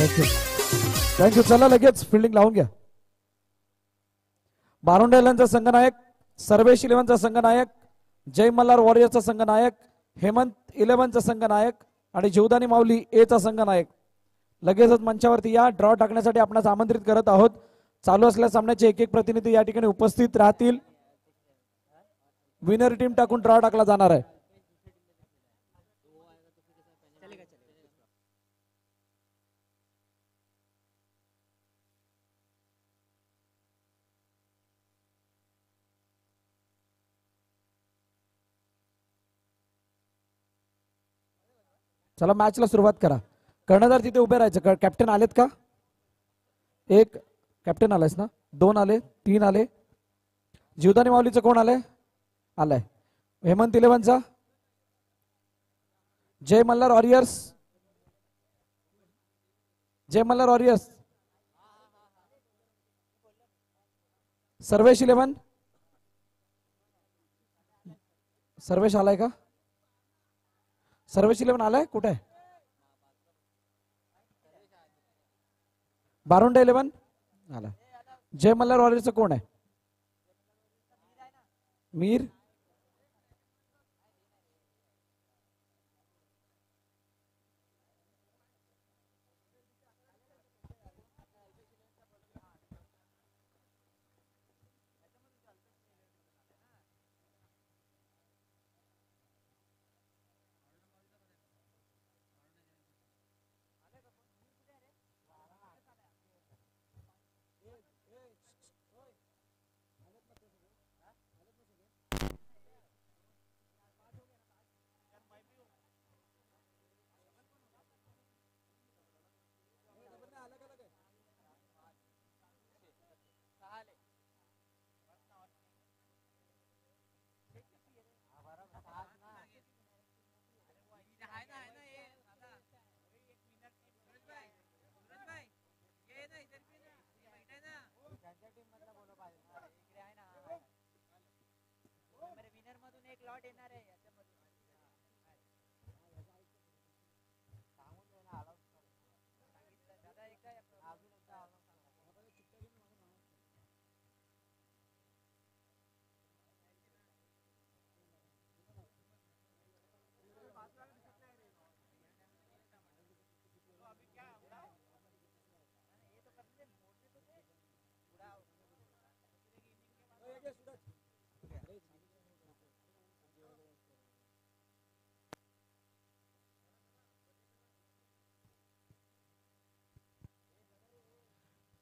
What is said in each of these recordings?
Thank you thank you. चला लगेच fielding लावून घ्या. बारोंडा 11चा संघनायक, सर्वेश 11चा संघनायक, जय मल्हार वॉरियर्सचा संघनायक, हेमंत 11चा संघनायक आणि जीवदानी माऊली एचा संघनायक लगेचच मंचावरती या. ड्रॉ टाकण्यासाठी आपणास आमंत्रित करत आहोत. चालू असलेल्या सामन्याचे एक एक प्रतिनिधी या ठिकाणी उपस्थित राहतील. विनर टीम टाकून ड्रॉ टाकला जाणार आहे. चला मॅचला सुरुवात करा. कर्णधार तिथे उभे राहायचं. कॅप्टन आलेत का? एक कॅप्टन आलायस ना? 2 आले, 3 आले. जीवदानी माऊलीचं कोण आलंय? आलाय. हेमंत 11चा, जय मल्हार वॉरियर्स, जय मल्हार वॉरियर्स, सर्वेश 11, सर्वेश आलाय का? सर्वेश 11 आलाय? कुठे आहे? बारोंडा 11 आला. जय मल्हार वॉरियर्सचं कोण आहे? मीर.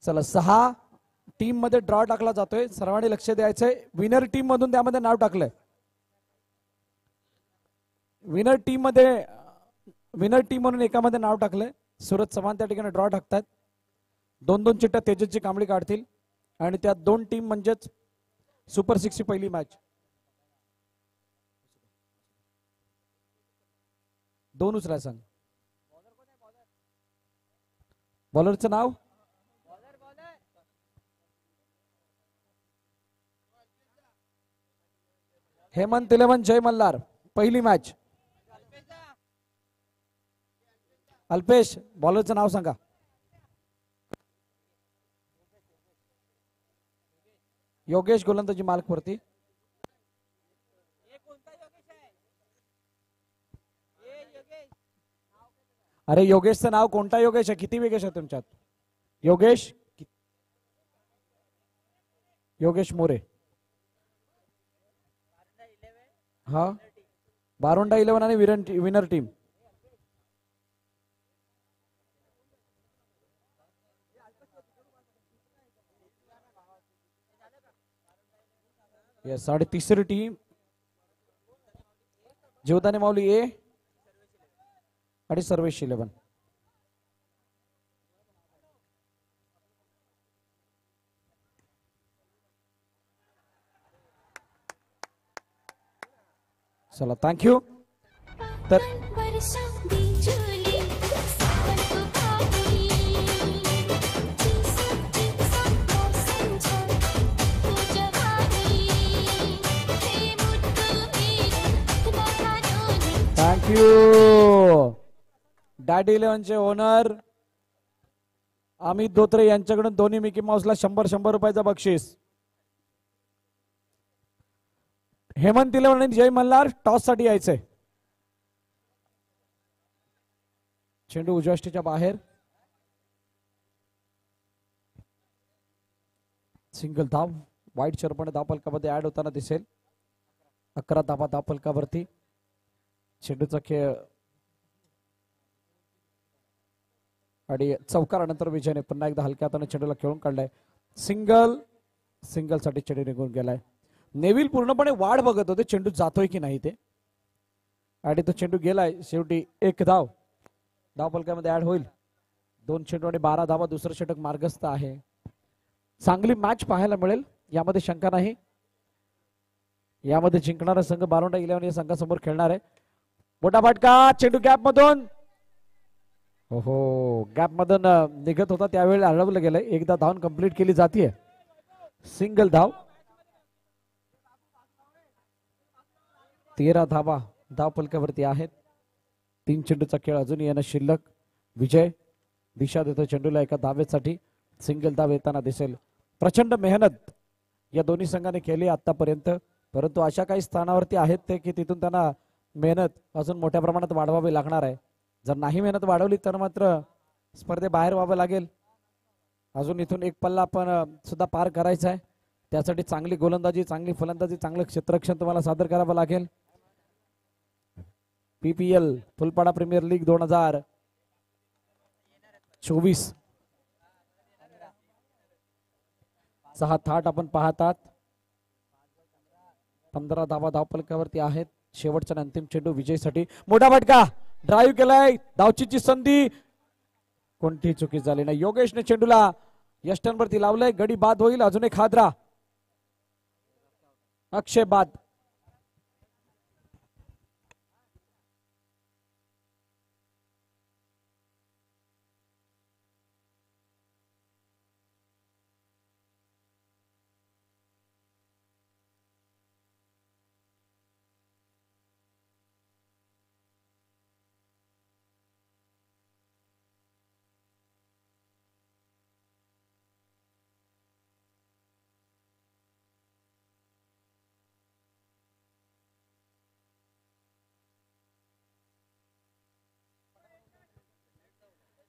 चला 6 टीम मध्ये ड्रॉ टाकला जातोय. सर्वांनी लक्ष द्यायचंय. विनर टीम मधून त्यामध्ये नाव टाकलंय. विनर टीम म्हणून एकामध्ये नाव टाकलंय. सुरत चव्हाण त्या ठिकाणी ड्रॉ टाकतात. 2-2 चिट्ट्या तेजसची कांबळी काढतील आणि त्या 2 टीम म्हणजेच सुपर 6 ची पहिली मॅच. 2 उचलाय सांग. बॉलरचं नाव हेमंत 11 जय मल्हार. पहिली मॅच. अल्पेश. बॉलरचं नाव सांगा. योगेश गोलंदाजी मालकवरती. अरे योगेशचं नाव कोणता योगेश आहे? किती योगेश आहे तुमच्यात? योगेश योगेश मोरे. हा बारोंडा 11 आणि विनर टीम. यस. आणि तिसरी टीम जीवदानी माऊली ए आणि सर्वेश 11. चला थँक्यू. तर थँक्यू. डॅडी 11 चे ओनर अमित धोत्रे यांच्याकडून दोन्ही मिकी माऊसला 100 रुपयाचा बक्षीस. हेमंत इलेवन आणि जय मल्हार टॉस साठी यायचंय. चेंडू उजव्या बाहेर. सिंगल धाव. वाईट चरपण धाव फलकामध्ये ऍड होताना दिसेल. 11 धावा धाव फलकावरती. चेंडूचा खेळ आणि चौकारानंतर विजयने पुन्हा एकदा हलक्या हाताने चेंडूला खेळून काढलाय. सिंगल साठी चेंडू निघून गेलाय. नेविल पूर्णपणे वाढ बघत होते चेंडू जातोय की नाही ते, आणि तो चेंडू गेलाय. शेवटी 1 धाव धाव फलकामध्ये ऍड होईल. 2 चेंडू आणि 12 धावा. दुसरं षटक मार्गस्थ आहे. चांगली मॅच पाहायला मिळेल यामध्ये शंका नाही. यामध्ये जिंकणारा संघ बारोंडा 11 या संघासमोर खेळणार आहे. मोठा फटका. चेंडू गॅप मधून गॅप मधून निघत होता त्यावेळी अडवलं गेलंय. एकदा धावून कंप्लीट केली जाते. सिंगल धाव. 13 धावा धाव फलकावरती आहेत. 3 चेंडूचा खेळ अजून येणं शिल्लक. विजय दिशा देतो चेंडूला एका धावेसाठी. सिंगल धाव येताना दिसेल. प्रचंड मेहनत या दोन्ही संघाने केली आतापर्यंत, परंतु अशा काही स्थानावरती आहेत ते की तिथून त्यांना मेहनत अजून मोठ्या प्रमाणात वाढवावी लागणार आहे. जर नाही मेहनत वाढवली तर मात्र स्पर्धेबाहेर व्हावं लागेल. अजून इथून एक पल्ला आपण सुद्धा पार करायचा आहे. त्यासाठी चांगली गोलंदाजी, चांगली फलंदाजी, चांगलं क्षेत्ररक्षण तुम्हाला सादर करावं लागेल. PPL फुलपाडा प्रीमियर लीग 2024 चा थाट आपण पाहतात. 15 धावा धाव फलकावरती आहेत. शेवटचा अंतिम चेंडू विजयसाठी. मोठा फटका. ड्राईव्ह केलाय. धावचीची संधी. कोणतीही चुकी झाली नाही. योगेशने चेंडूला यष्टांवरती लावलंय. गडी बाद होईल. अजून एक हादरा. अक्षय बाद.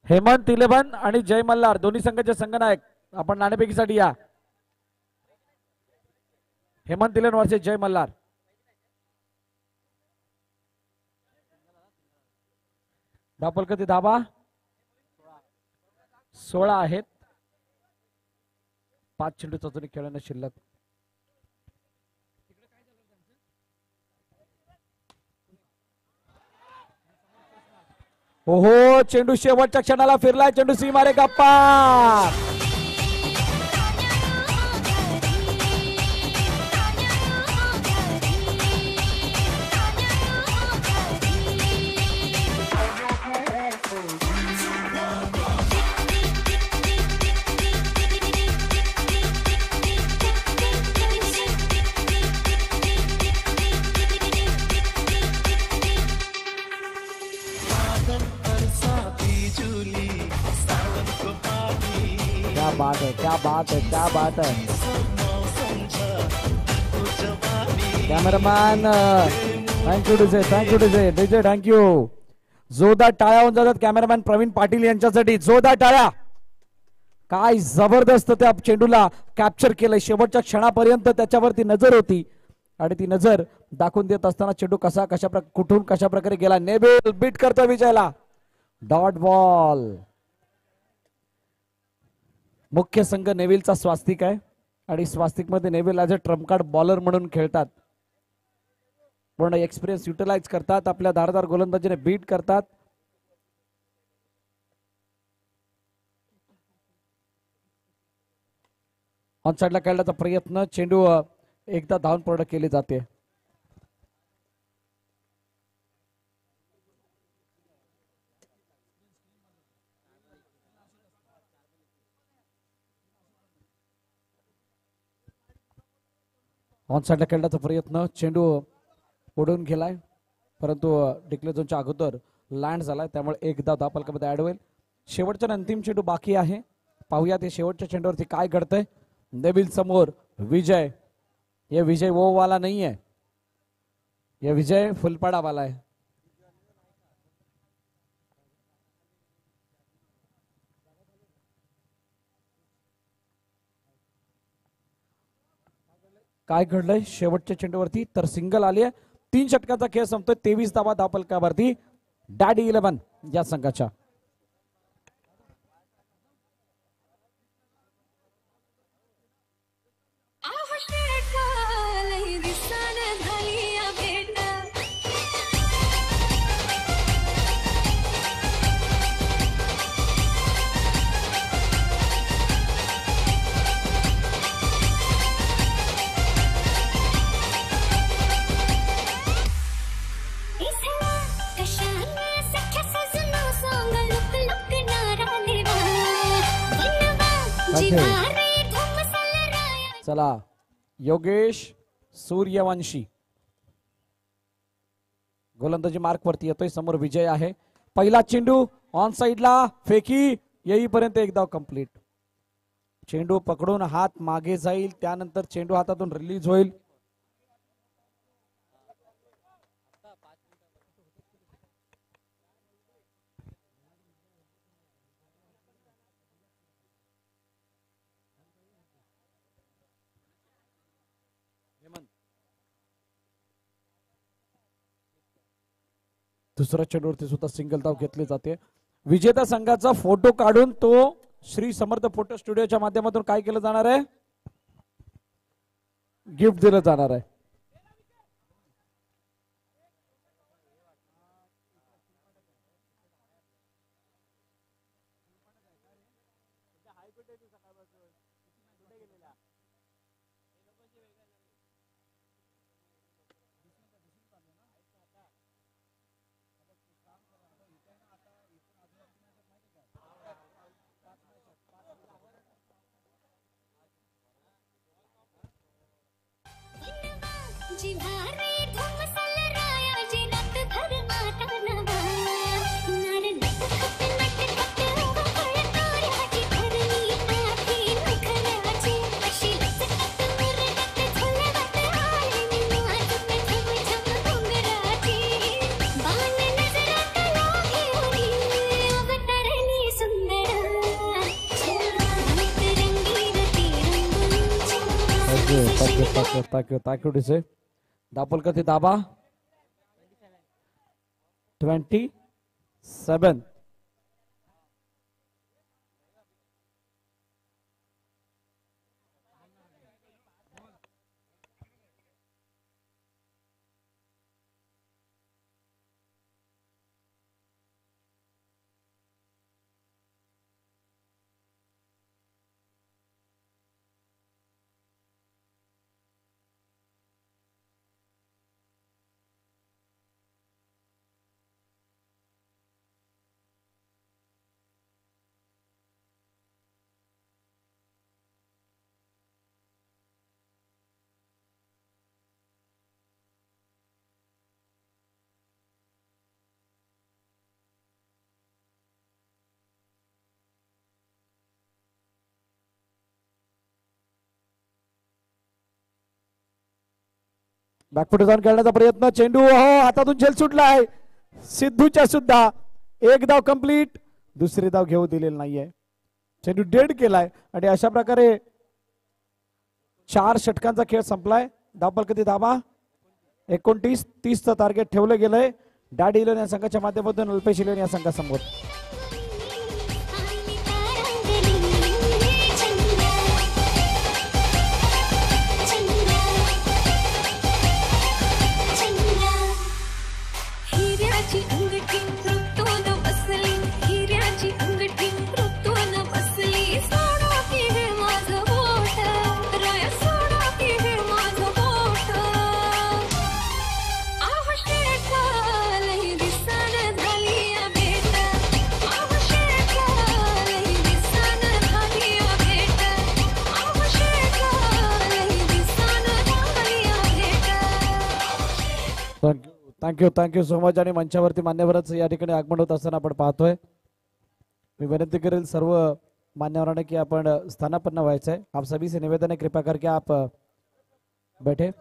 हेमंत इलेवन आणि जय मल्हार दोन्ही संघाचे संघनायक आपण नाणेफेकीसाठी या. हेमंत इलेवन वर्सेस जय मल्हार. धाव किती धावा 16 आहेत. 5 चेंडूचा अजून खेळणं शिल्लक. ओहो चेंडू शेवटच्या क्षणाला फिरलाय. चेंडू सीमारे गप्पा. क्या बात है क्या बात है. Cameraman thank you DJ thank you. जोरदार टाळ्या होऊन जातात कॅमेरामॅन प्रवीण पाटील यांच्यासाठी. जोरदार टाळ्या. काय जबरदस्त त्या चेंडूला कॅप्चर केलंय. शेवटच्या क्षणापर्यंत त्याच्यावरती नजर होती आणि ती नजर दाखवून देत असताना चेंडू कुठून कशा प्रकारे गेला. नेबिल बीट करतो विजयला. Dot ball. मुख्य संघ नेव्हिलचा स्वास्तिक आहे आणि स्वास्तिक मध्ये Neville as a Trump card bowler म्हणून खेळतात. पूर्ण एक्सपिरियन्स युटिलाइज करतात. आपल्या धारदार गोलंदाजीने बीट करतात. ऑन साइडला खेळण्याचा प्रयत्न. चेंडू एकदा धावून पूर्ण केली जाते. ऑन साइडला खेळण्याचा प्रयत्न. चेंडू उडून गेलाय परंतु डिक्लेअर झोनच्या अगोदर लँड झालाय त्यामुळे एकदा धाव फलकामध्ये ऍड होईल. शेवटचा अंतिम चेंडू बाकी आहे. पाहूया ते शेवटच्या चेंडूवरती काय घडतंय. नेबिल समोर विजय. ये विजय वो वाला नहीं है, ये विजय फुलपाड़ा वाला है. काय घडलंय शेवटच्या चेंडूवरती तर सिंगल आली आहे. 3 षटकांचा खेळ संपतोय. 23 धावा धावफलकावरती डॅडी 11 या संघाच्या. चला योगेश सूर्यवंशी गोलंदाजी मार्क वरती येतोय. समोर विजय आहे. पहिला चेंडू ऑन साइडला फेकी येईपर्यंत एक धाव कंप्लीट. चेंडू पकडून हात मागे जाईल, त्यानंतर चेंडू हातातून रिलीज होईल. दुसऱ्या चेंडूवरती सुद्धा सिंगल धाव घेतली जाते. विजेता संघाचा फोटो काढून तो श्री समर्थ फोटो स्टुडिओच्या माध्यमातून काय केलं जाणार आहे, गिफ्ट दिलं जाणार आहे. Thank you, DC. दापोलकर दाबा 27. बॅकफुट जाऊन खेळण्याचा प्रयत्न, चेंडू हातातून झेल सुटलाय. सिद्धूच्या सुद्धा एक धाव कंप्लीट, दुसरी धाव घेऊ दिलेली नाहीये. चेंडू डेड केलाय आणि अशा प्रकारे 4 षटकांचा खेळ संपलाय. धावफलक किती धावा 29. 30चं टार्गेट ठेवलं गेलंय डॅडी 11 या संघाच्या माध्यमातून अल्पेश 11 या संघासमोर. Thank you so much. आणि मंचावरती मान्यवरच या ठिकाणी आगमन होत असताना आपण पाहतोय. मी विनंती करेल सर्व मान्यवराने की आपण स्थानापन्न व्हायचं है। आप सभी से निवेदन है कृपया करके आप बैठे।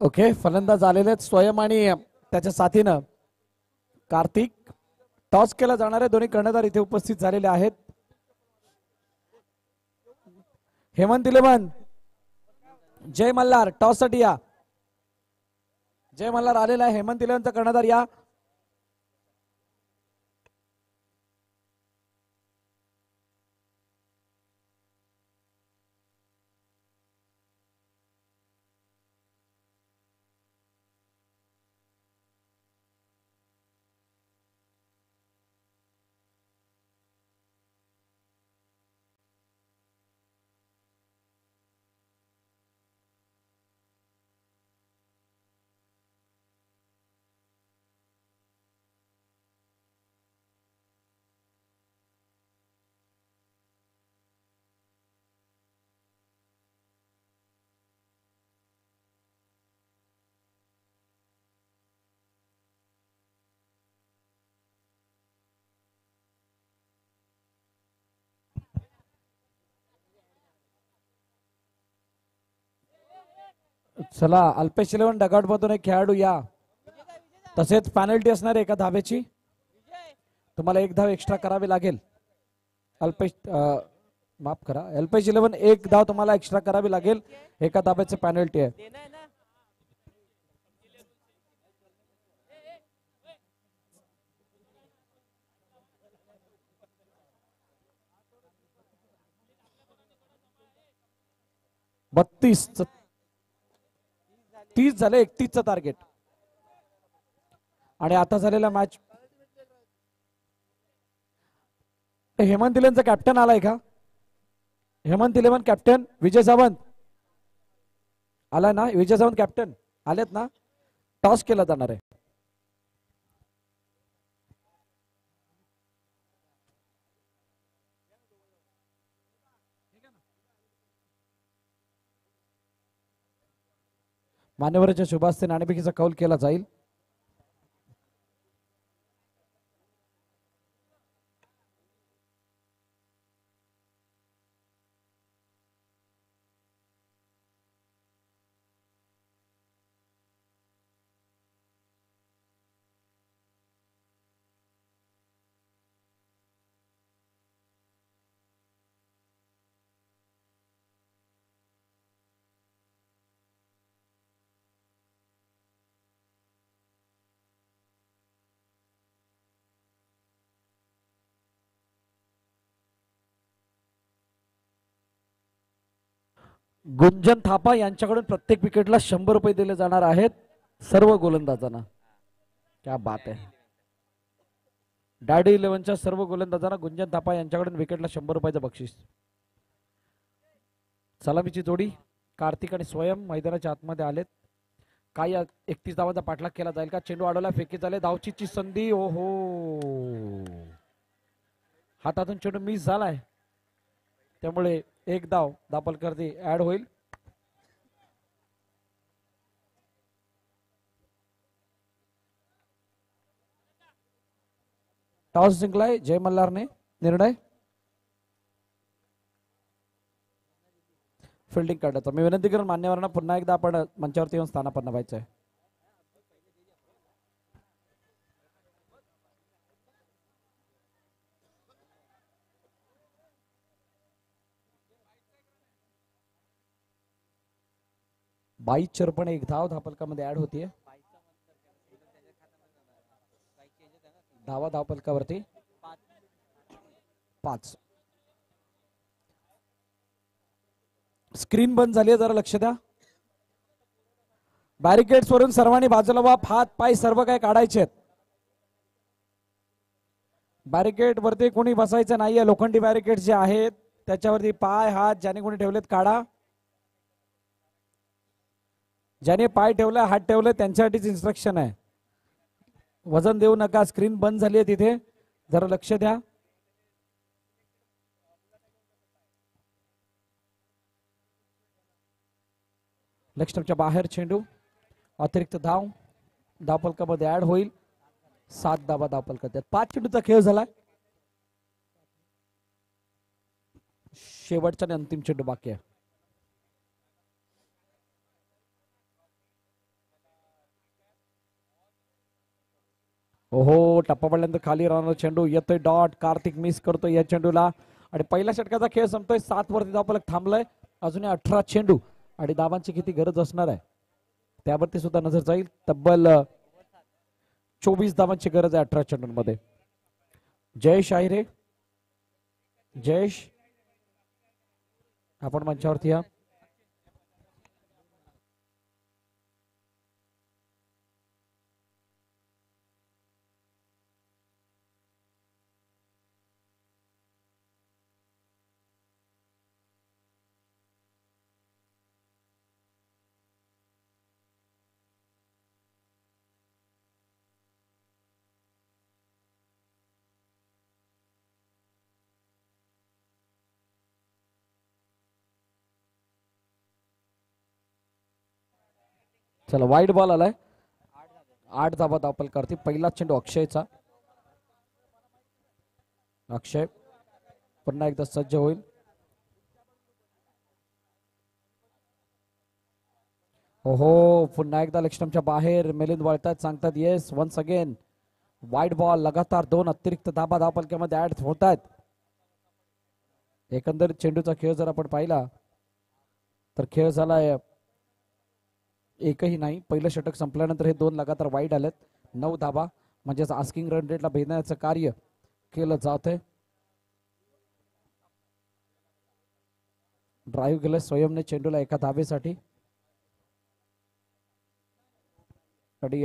ओके, फलंदाज आलेले आहेत स्वयं आणि त्याच्या साथीनं कार्तिक। टॉस केला जाणार आहे, दोन्ही कर्णधार इथे उपस्थित झालेले आहेत। हेमंत इलेव्हन जय मल्हार टॉस साठी या। जय मल्हार आलेला आहे, हेमंत इलेव्हनचा कर्णधार या। चला, अल्पेश इलेव्हन डगआउट मधून एक खेळाडू या। तसेच पॅनल्टी असणार एका धावेची, तुम्हाला एक धाव एक्स्ट्रा करावी लागेल। अल्पेश माफ करा, अल्पेश इलेव्हन एक धाव तुम्हाला एक्स्ट्रा करावी लागेल, एका धाब्याचे पॅनल्टी आहे। बत्तीस 30 झाले, 31चं टार्गेट। आणि आता झालेला मॅच हेमंत इलेव्हनचा कॅप्टन आलाय का? हेमंत इलेव्हन कॅप्टन विजय सावंत आलाय ना? विजय सावंत कॅप्टन आलेत ना? टॉस केला जाणार आहे। मान्यवरांच्या शुभास्ते नाणेफेकीचा कौल केला जाईल। गुंजन थापा यांच्याकडून प्रत्येक विकेटला 100 रुपये दिले जाणार आहेत सर्व गोलंदाजांना। क्या बात आहे। डॅडी इलेव्हनच्या सर्व गोलंदाजांना गुंजन थापा यांच्याकडून विकेटला 100 रुपयाचं बक्षीस। सलामीची जोडी कार्तिक आणि स्वयं मैदानाच्या आतमध्ये आलेत। काय 31 धावांचा पाठलाग केला जाईल का? चेंडू अडवला, फेकी झाले, धावचीची संधी। ओहो, हातातून चेंडू मिस झालाय, त्यामुळे एक धाव दापलकरती ऍड होईल। टॉस जिंकलाय जय मल्हारने। निर्णय फिल्डिंग करण्याचा। मी विनंती करून मान्यवरांना पुन्हा एकदा आपण मंचावरती येऊन स्थानापन्न व्हायचं आहे। बाईस चरपण एक धाव धावपलकामध्ये ऍड होतीये। धावा धावपलकावरती 5। स्क्रीन बंद झाली आहे, जरा लक्ष द्या. बॅरिकेड्स वरून सर्वांनी बाजूला व्हा. हात पाय सर्व काय काढायचे आहेत. बॅरिकेड वरती कोणी बसायचं नाहीये. लोखंडी बॅरिकेड जे आहेत त्याच्यावरती पाय हात ज्याने कोणी ठेवलेत काढा. ज्याने पाय ठेवलाय हात ठेवले त्यांच्यासाठीच इन्स्ट्रक्शन आहे. वजन देऊ नका. स्क्रीन बंद झाली आहे तिथे, जरा लक्ष द्या. लेग स्टंपच्या बाहेर चेंडू. अतिरिक्त धाव धावफलकामध्ये ऍड होईल. 7 धावा धावफलकात. 5 चेंडूचा खेळ झालाय. शेवटचा आणि अंतिम चेंडू बाकी आहे. ओहो, टप्पा पडल्यानंतर खाली राहणार चेंडू. येतोय डॉट. कार्तिक मिस करतोय या चेंडूला आणि पहिल्या षटकाचा खेळ संपतोय. 7 वरती धावफलक थांबलाय. अजूनही 18 चेंडू आणि धावांची किती गरज असणार आहे त्यावरती सुद्धा नजर जाईल. तब्बल 24 धावांची गरज आहे 18 चेंडूंमध्ये. जयेश आहिरे, जयेश आपण मंचावरती या. चला, वाईड बॉल आलाय. 8 धावा धावफलकावरती. पहिला चेंडू अक्षयचा. अक्षय पुन्हा एकदा सज्ज होईल. ओहो, पुन्हा एकदा लेग स्टंपच्या बाहेर. मिलिंद वळतात, सांगतात yes once again. Wide ball. लगातार 2 अतिरिक्त धावा धावफलकामध्ये ऍड होत आहेत. एकंदरीत चेंडूचा खेळ जर आपण पाहिला तर खेळ झालाय एकही नाही. पहिलं षटक संपल्यानंतर हे 2 लगातार वाईड आलेत. 9 धावा म्हणजेच आस्किंग रन रेटला भेदण्याचं कार्य केलं जात आहे. ड्राईव्ह केलं स्वयंने चेंडूला एका धावेसाठी आणि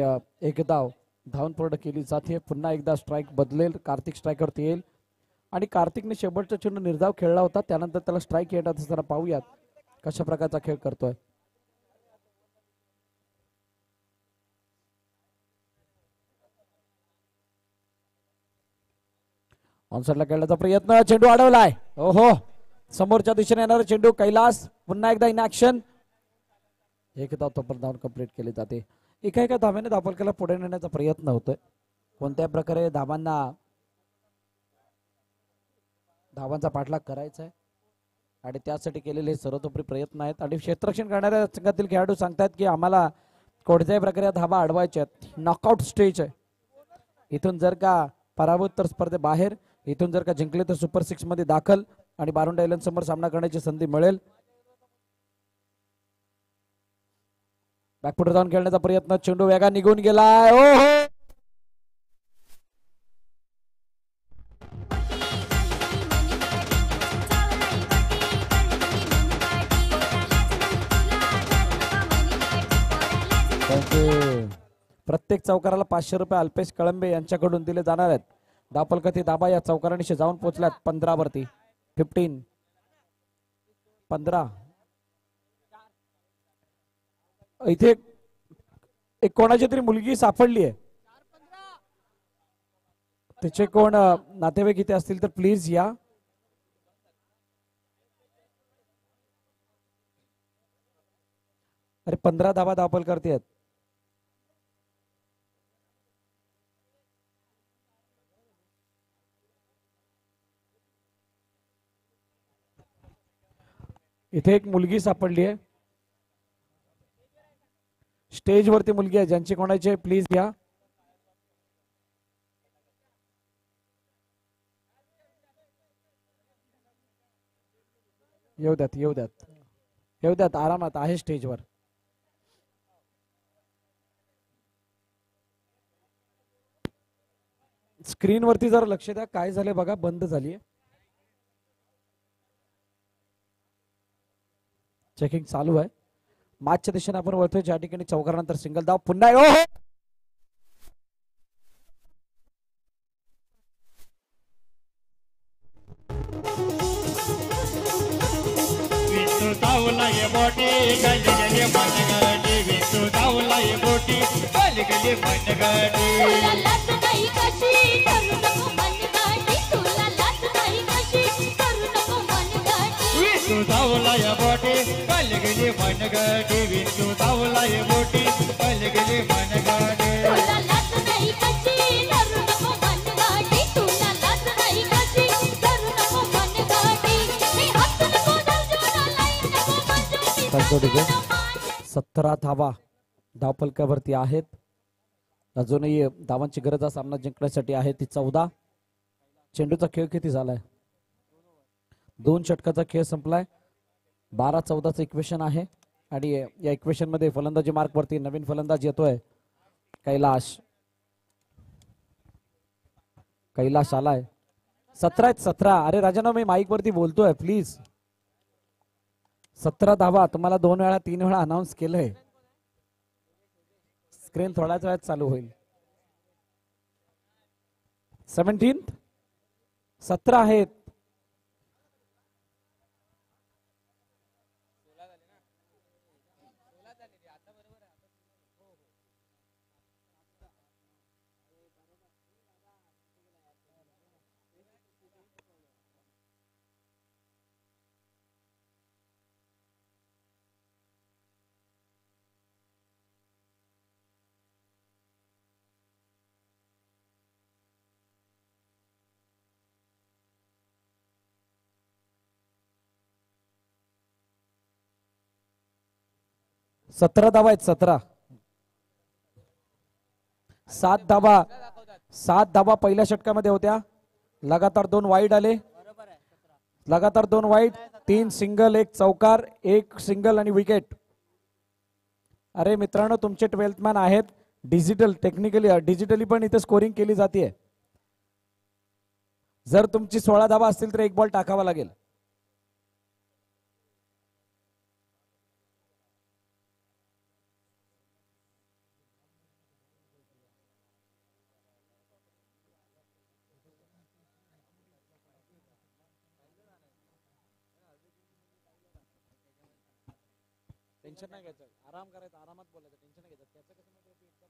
एक धाव धावून पूर्ण केली जाते. पुन्हा एकदा स्ट्राईक बदलेल. कार्तिक स्ट्राईकवरती येईल आणि कार्तिकने शेवटचा चेंडू निर्धाव खेळला होता. त्यानंतर त्याला स्ट्राईक येणार असताना पाहूयात कशा प्रकारचा खेळ करतोय. ऑनसाइडला खेळण्याचा प्रयत्न. चेंडू अडवलाय. ओहो, समोरच्या दिशेने येणारा चेंडू. कैलास पुन्हा एकदा इन ऍक्शन. एक धाव तोपर्यंत धावून कंप्लीट केली जाते. एका धाव्याने धावफलकाला पुढे नेण्याचा प्रयत्न होतोय. कोणत्याही प्रकारे धावांचा पाठलाग करायचा आहे आणि त्यासाठी केलेले सर्वतोपरी प्रयत्न आहेत. आणि क्षेत्ररक्षण करणाऱ्या संघातील खेळाडू सांगतात की आम्हाला कोणत्याही प्रकारे धावा अडवायच्या आहेत. नॉकआउट स्टेज आहे. इथून जर का पराभूत तर स्पर्धेबाहेर. इथून जर का जिंकले तर सुपर 6 मध्ये दाखल आणि बारुंडा एलन समोर सामना करण्याची संधी मिळेल. बॅकफुट जाऊन खेळण्याचा प्रयत्न. चेंडू वेगा निघून गेलाय. ओहो, प्रत्येक चौकाराला 500 रुपये अल्पेश कळंबे यांच्याकडून दिले जाणार आहेत. धावफलकातील धाबा या चौकारांशी जाऊन पोहोचल्यात 15 वरती. 15. इथे एक कोणाची तरी मुलगी सापडली आहे. तिचे कोण नातेवाईक इथे असतील तर प्लीज या. अरे 15 धावा धावफलकावरती आहेत. इथे एक मुलगी सापडली आहे. स्टेज वरती मुलगी आहे. ज्यांची कोणाची प्लीज या. येऊ द्यात येऊ द्यात येऊ द्यात. आरामात आहे स्टेजवर. स्क्रीन वरती जरा लक्ष द्या. काय झालंय बघा. बंद झालीय. चेकिंग चालू आहे. मॅचच्या दिशेने आपण वळतोय ज्या ठिकाणी चौकारानंतर सिंगल धाव पुन्हा विश्व धावला ये मोठी गली मनगटी विष्णू धावला ये मोठी गली मनगटी तुला लाज नाही कशी करू नको मनगटी तुला लाज नाही कशी करू नको मनगटी विष्णू धावला ये मोठी गली मनगटी विष्णू धावला ये मोठी गली मनगटी तुला लाज नाही कशी करू नको मनगटी तुला लाज नाही कशी करू नको मनगटी मी हात नको दर्जोना लाईन नको मंजूरी 17 धावा धावफलकावरती आहेत. अजूनही धावांची गरज हा सामना जिंकण्यासाठी आहे ती 14. चेंडूचा खेळ किती झालाय? 2 षटकाचा खेळ संपलाय. 12-14चं इक्वेशन आहे आणि या इक्वेशन मध्ये फलंदाजी मार्क वरती नवीन फलंदाज येतोय कैलाश आलाय. 17 अरे राजानो मी माईक वरती बोलतोय प्लीज. 17 धावा तुम्हाला 2 वेळा 3 वेळा अनाऊन्स केलंय. स्क्रीन थोड्याच वेळात चालू होईल. 17 आहेत. सतरा धावा आहेत. 7 धावा पहिल्या षटकामध्ये होत्या. लगातार 2 वाईड आले. लगातार 2 वाईड, 3 सिंगल, 1 चौकार, 1 सिंगल आणि विकेट. अरे मित्रांनो तुमचे 12th मॅन आहेत. डिजिटली पण इथे स्कोरिंग केली जाते. जर तुमची 16 धावा असतील तर 1 बॉल टाकावा लागेल. टेन्शन नाही घ्यायचं, आराम करायचा, आरामात बोलायचं, टेन्शन नाही घ्यायचं. त्याचं कसं माहिती एकदा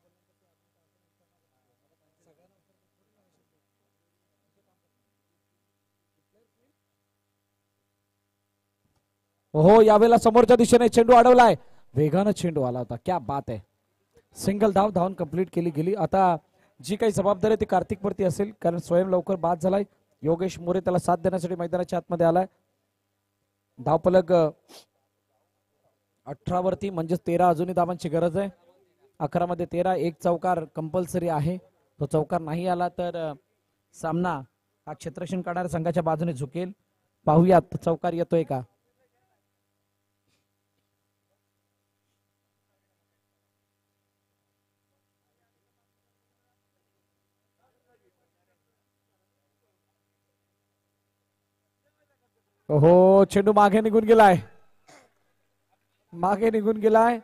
हो यावेळेला समोरच्या दिशेने चेंडू अडवलाय. वेगानं चेंडू आला होता. क्या बात आहे. सिंगल धावून कंप्लीट केली गेली. आता जी काही जबाबदारी ती कार्तिक वरती असेल कारण स्वयं लवकर बाद झालाय. योगेश मोरे त्याला साथ देण्यासाठी मैदानाच्या आतमध्ये आलाय. धावफलक 18 वरती म्हणजेच 13 अजूनही धावांची गरज आहे. 11 मध्ये 13, 1 चौकार कंपल्सरी आहे. तो चौकार नाही आला तर सामना हा क्षेत्ररक्षण करणाऱ्या संघाच्या बाजूने झुकेल. पाहूयात चौकार येतोय का. हो चेंडू मागे निघून गेलाय.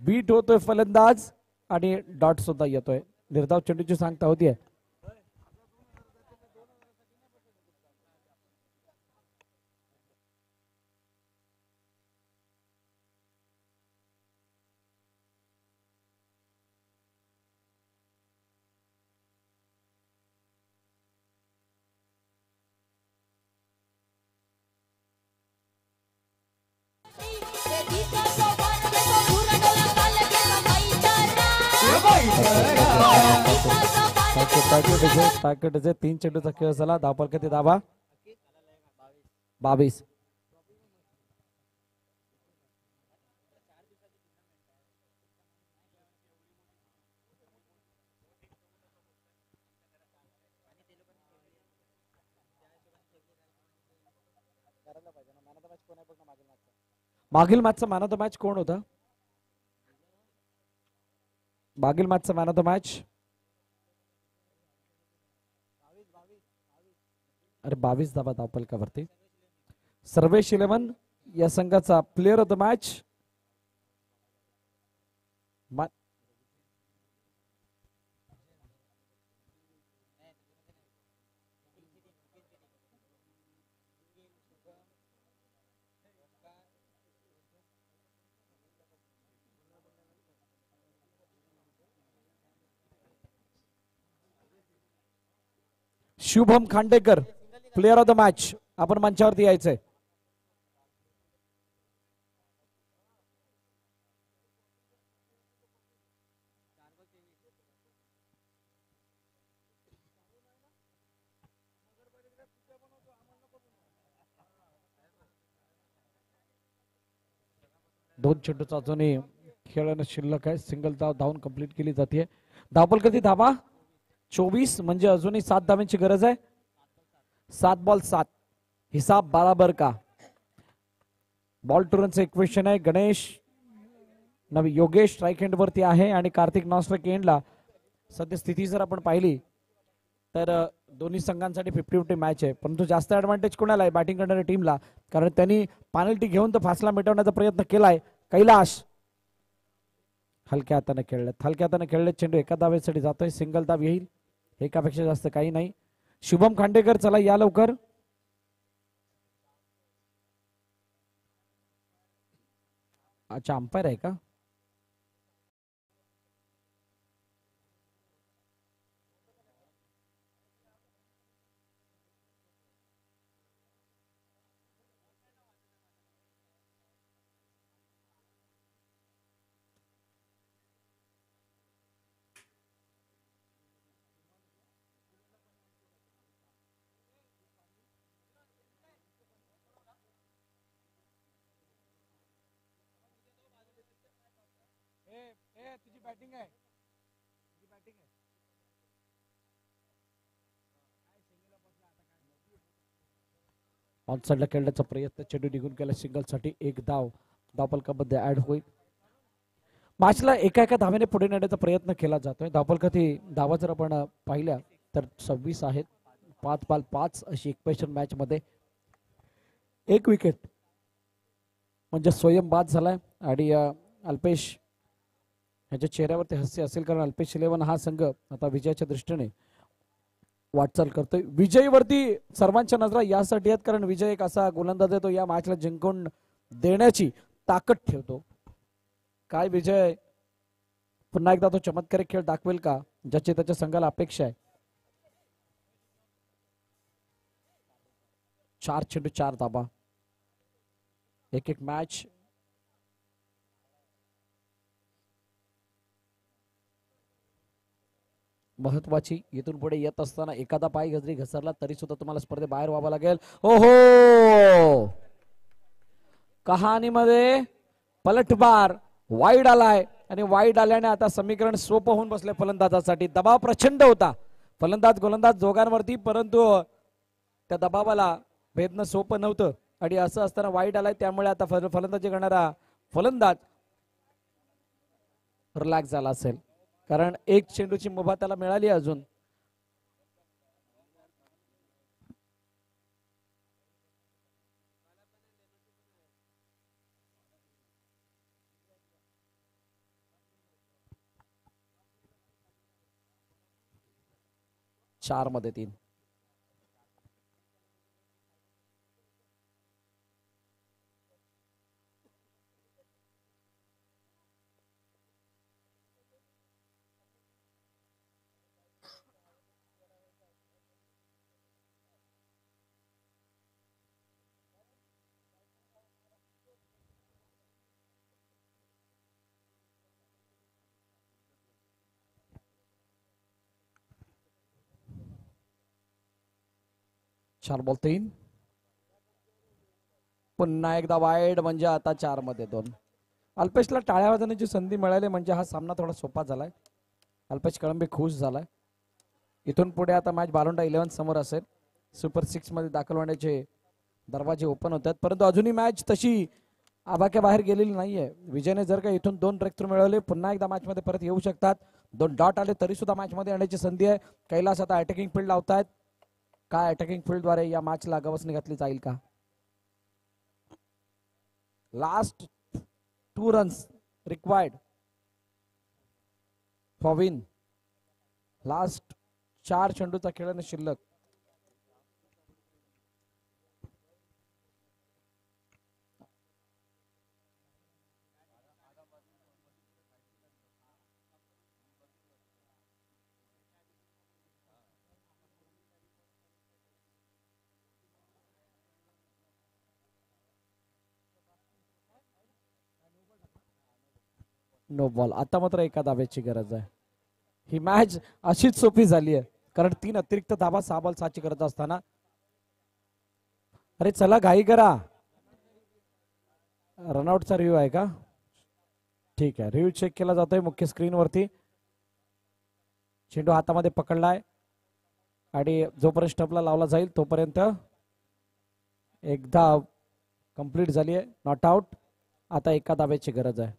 बीट होतोय फलंदाज आणि डॉट सुद्धा येतोय. निर्धाव चेंडूची सांगता होतीये. पॅकेटचे 3 चेंडूचा खेळ झाला. धावफलक किती धावा? 22. मागील मॅचचा मॅन ऑफ द मॅच कोण होता? मागील मॅचचा मॅन ऑफ द मॅच अरे 22 धावा धावफलकावरती. सर्वेश 11 या संघाचा player of the match Shubham Khandekar player of the match. आपण मंचावरती यायचंय. दोन चेंडूचा अजूनही खेळणं शिल्लक आहे. सिंगल धाव धावून कंप्लीट केली जाते. धावपल किती धावा 24 म्हणजे अजूनही 7 धावांची गरज आहे. 7 बॉल 7 हिसाब बराबर का. बॉल टू रनचं इक्वेशन आहे. गणेश नवी योगेश स्ट्राईक एंड वरती आहे आणि कार्तिक नॉन स्ट्राईक एंडला. सध्या स्थिती जर आपण पाहिली तर दोन्ही संघांसाठी 50-50 मॅच आहे. परंतु जास्त ऍडव्हान्टेज कोणाला आहे बॅटिंग करणाऱ्या टीमला, कारण त्यांनी पेनल्टी घेऊन तर फासला मिटवण्याचा प्रयत्न केलाय. कैलाश हलक्या हाताने खेळले चेंडू एका धावेसाठी जातोय. सिंगल धाव येईल एकापेक्षा जास्त काही नाही. शुभम खांडेकर चला या लवकर. अच्छा अंपायर आहे का. तुझी बॅटिंग आहे. ऑन साइडला खेळण्याचा प्रयत्न चेंडू निघून गेला. सिंगल साठी एक धाव धावपलकामध्ये ऍड होईल. मॅचला एका धावेने पुढे नेण्याचा प्रयत्न केला जातोय. धावपलकाची धावा जर आपण पाहिल्या तर 26 आहेत. 5 बॉल 5 अशी इक्वेशन मॅच मध्ये एक विकेट म्हणजे स्वयं बाद झालाय. आणि अल्पेश ह्याच्या चेहऱ्यावरती हास्य असेल, कारण अल्पेश 11 हा संघ आता विजयाच्या दृष्टीने वाटचाल करतोय. विजयीवरती सर्वांच्या नजरा यासाठी आहेत, कारण विजय एक असा गोलंदाज आहे तो या मॅचला जिंकून देण्याची ताकद ठेवतो. काय विजय पुन्हा एकदा तो चमत्कारिक खेळ दाखवेल का, ज्याची त्याच्या संघाला अपेक्षा आहे. 4 चेंडू 4 धाबा. एक मॅच. महत्वाची इथून पुढे येत असताना एखादा पाय गजरी घसरला तरी सुद्धा तुम्हाला स्पर्धे बाहेर व्हावं लागेल. ओहो कहाणीमध्ये पलटवार वाईड आलाय आणि वाईड आल्याने आता समीकरण सोपं होऊन बसले फलंदाजासाठी. दबाव प्रचंड होता फलंदाज गोलंदाज दोघांवरती, परंतु त्या दबावाला भेदणं सोपं नव्हतं. आणि असं असताना वाईड आलाय, त्यामुळे आता फलंदाजी करणारा फलंदाज रिलॅक्स झाला असेल, कारण एक चेंडूची मुभा त्याला मिळाली अजून. चार मध्ये 3. चार बॉल 3. पुन्हा एकदा वाईड, म्हणजे आता 4 मध्ये 2. अल्पेशला टाळ्या वाजवण्याची संधी मिळाली म्हणजे हा सामना थोडा सोपा झालाय. अल्पेश कळंबे खुश झालाय. इथून पुढे आता मॅच बालोंडा 11 समोर असेल. सुपर 6 मध्ये दाखल होण्याचे दरवाजे ओपन होतात, परंतु अजूनही मॅच तशी आबाक्या बाहेर गेलेली नाहीये. विजयने जर का इथून 2 ब्रेक थ्रू मिळवले, पुन्हा एकदा मॅच मध्ये परत येऊ शकतात. 2 डॉट आले तरी सुद्धा मॅच मध्ये येण्याची संधी आहे. कैलास आता अटॅकिंग फील्ड लावतायत. काय अटॅकिंग फील्डद्वारे या मॅचला गवसणी घातली जाईल का. Last 2 runs required for win. Last 4 चेंडूचा खेळणे शिल्लक. No ball. आता मात्र एका धाब्याची गरज आहे. ही मॅच अशीच सोपी झाली आहे कारण 3 अतिरिक्त धाबा 6 बॉल 6 ची करत असताना. अरे चला घाई करा. रनआउटचा रिव्ह्यू आहे का? ठीक आहे, रिव्ह्यू चेक केला जातोय मुख्य स्क्रीन वरती. चेंडू हातामध्ये पकडलाय आणि जोपर्यंत स्टंपला लावला जाईल तोपर्यंत एकदा कंप्लीट झाली आहे. Not out. आता एका धाब्याची गरज आहे.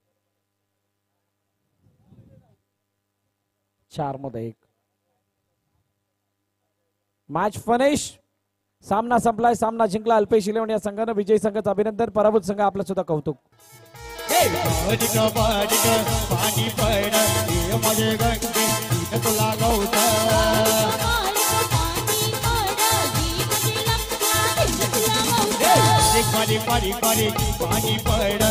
4 मध्ये 1. Match finish. सामना संपलाय. सामना जिंकला अल्पेश 11 या संघानं. विजयी संघाचं अभिनंदन. पराभूत संघ आपलं सुद्धा कौतुक. पाणी पड माझे गंगे तुला गौता पाणी पड